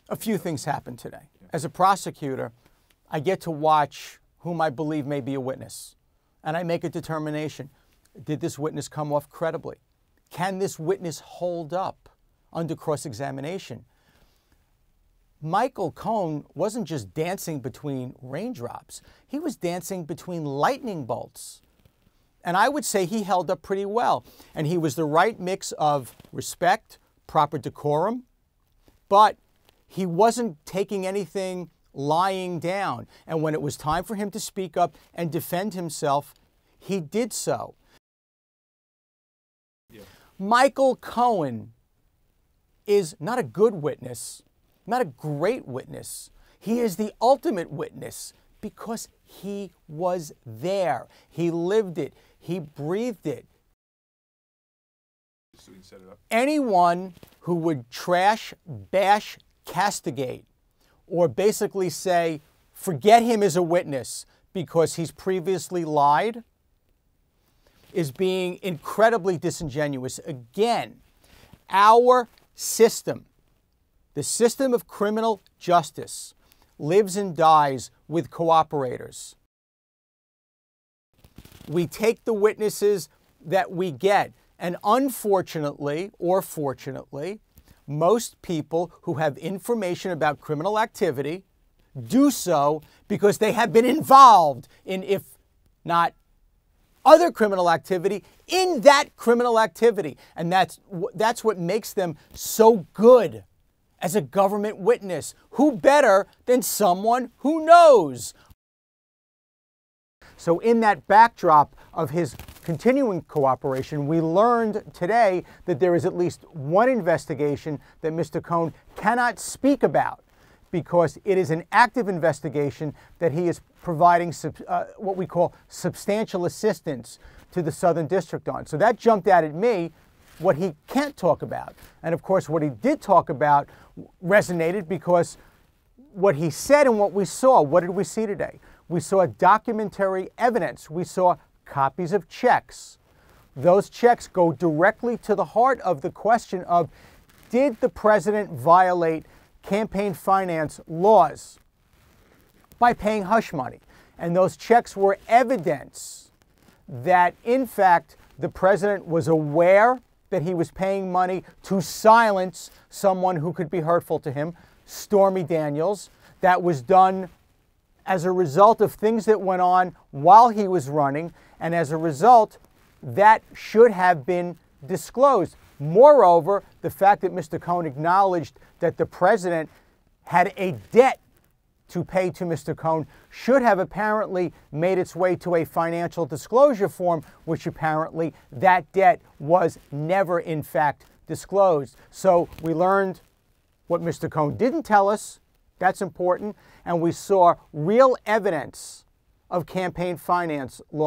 A few things happened today. As a prosecutor, I get to watch whom I believe may be a witness, and I make a determination. Did this witness come off credibly? Can this witness hold up under cross-examination? Michael Cohen wasn't just dancing between raindrops. He was dancing between lightning bolts. And I would say he held up pretty well. And he was the right mix of respect, proper decorum, but he wasn't taking anything lying down. And when it was time for him to speak up and defend himself, he did so. Yeah. Michael Cohen is not a good witness, not a great witness. He is the ultimate witness because he was there. He lived it. He breathed it. So we can set it up. Anyone who would trash, bash, castigate, or basically say, forget him as a witness because he's previously lied, is being incredibly disingenuous. Again, our system, the system of criminal justice, lives and dies with cooperators. We take the witnesses that we get, and unfortunately, or fortunately, most people who have information about criminal activity do so because they have been involved in, if not other criminal activity, in that criminal activity. And that's what makes them so good as a government witness. Who better than someone who knows? So in that backdrop of his continuing cooperation, we learned today that there is at least one investigation that Mr. Cohen cannot speak about because it is an active investigation that he is providing what we call substantial assistance to the Southern District on. So that jumped out at me, what he can't talk about. And of course, what he did talk about resonated because what he said and what we saw, what did we see today? We saw documentary evidence. We saw copies of checks. Those checks go directly to the heart of the question of, did the president violate campaign finance laws by paying hush money? And those checks were evidence that, in fact, the president was aware that he was paying money to silence someone who could be hurtful to him, Stormy Daniels. That was done as a result of things that went on while he was running, and as a result, that should have been disclosed. Moreover, the fact that Mr. Cohen acknowledged that the president had a debt to pay to Mr. Cohen should have apparently made its way to a financial disclosure form, which apparently that debt was never in fact disclosed. So we learned what Mr. Cohen didn't tell us. That's important. And we saw real evidence of campaign finance law.